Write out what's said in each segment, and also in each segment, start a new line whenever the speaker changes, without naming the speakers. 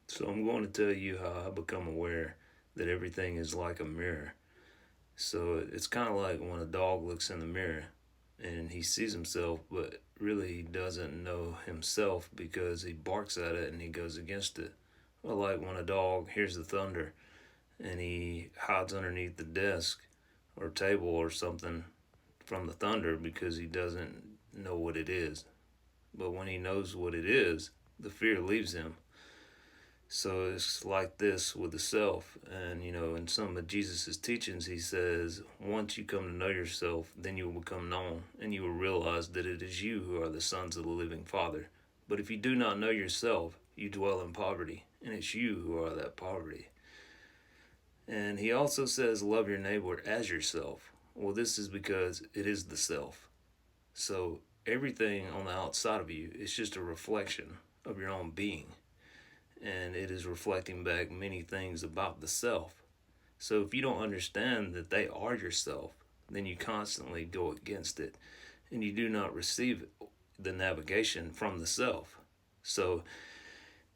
So I'm going to tell you how I become aware that everything is like a mirror. So it's kind of like when a dog looks in the mirror and he sees himself, but really he doesn't know himself because he barks at it and he goes against it. Well, like when a dog hears the thunder and he hides underneath the desk or table or something from the thunder because he doesn't know what it is. But when he knows what it is, the fear leaves him. So it's like this with the self. And, in some of Jesus' teachings, he says, once you come to know yourself, then you will become known, and you will realize that it is you who are the sons of the living Father. But if you do not know yourself, you dwell in poverty, and it's you who are that poverty. And he also says, love your neighbor as yourself. Well, this is because it is the self. So everything on the outside of you is just a reflection of your own being, and it is reflecting back many things about the self. So if you don't understand that they are yourself, then you constantly go against it and you do not receive the navigation from the self. So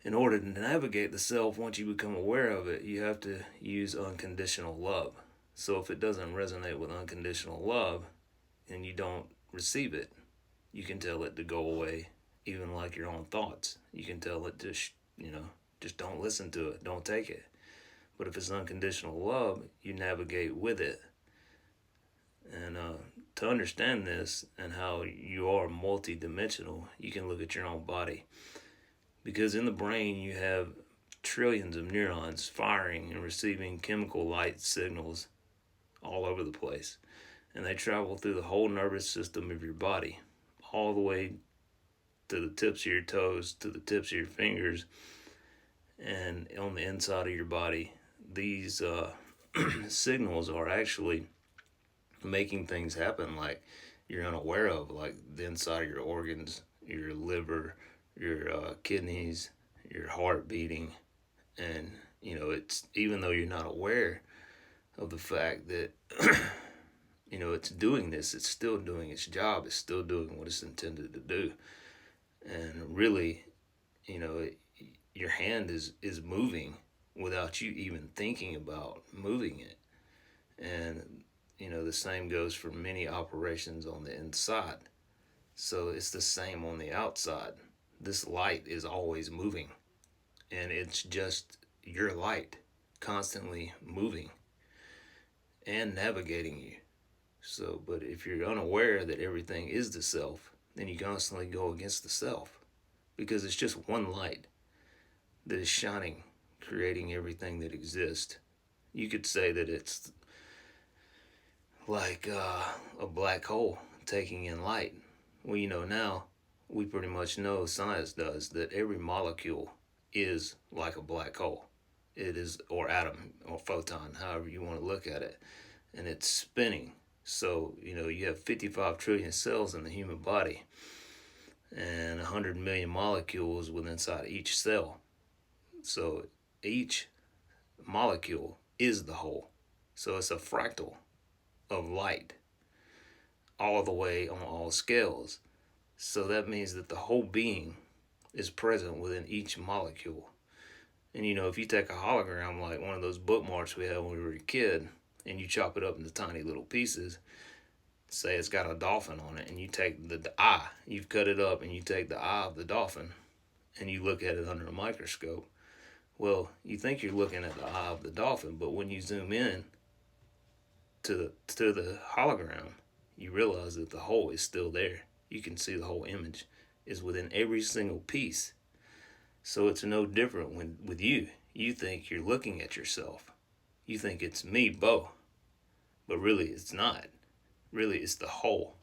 in order to navigate the self, once you become aware of it, you have to use unconditional love. So if it doesn't resonate with unconditional love and you don't receive it, you can tell it to go away, even like your own thoughts. You can tell it to, just don't listen to it, don't take it. But if it's unconditional love, you navigate with it. And to understand this and how you are multidimensional, you can look at your own body. Because in the brain, you have trillions of neurons firing and receiving chemical light signals all over the place. And they travel through the whole nervous system of your body, all the way to the tips of your toes, to the tips of your fingers, and on the inside of your body. These signals are actually making things happen like you're unaware of, like the inside of your organs, your liver, your kidneys, your heart beating. And, it's even though you're not aware of the fact that, it's doing this, it's still doing its job, it's still doing what it's intended to do. And really, your hand is moving without you even thinking about moving it. And the same goes for many operations on the inside. So it's the same on the outside. This light is always moving, and it's just your light constantly moving and navigating you. So, but if you're unaware that everything is the self, then you constantly go against the self because it's just one light that is shining, creating everything that exists. You could say that it's like a black hole taking in light. Well, now we pretty much know, science does, that every molecule is like a black hole. It is, or atom, or photon, however you want to look at it. And it's spinning. So, you have 55 trillion cells in the human body and 100 million molecules within inside each cell. So each molecule is the whole. So it's a fractal of light all the way on all scales. So that means that the whole being is present within each molecule. And if you take a hologram like one of those bookmarks we had when we were a kid and you chop it up into tiny little pieces, say it's got a dolphin on it, and you take the eye, you've cut it up and you take the eye of the dolphin and you look at it under a microscope. Well, you think you're looking at the eye of the dolphin, but when you zoom in to the hologram, you realize that the whole is still there. You can see the whole image is within every single piece. So it's no different when with you. You think you're looking at yourself. You think it's me, Bo. But really it's not. Really it's the whole.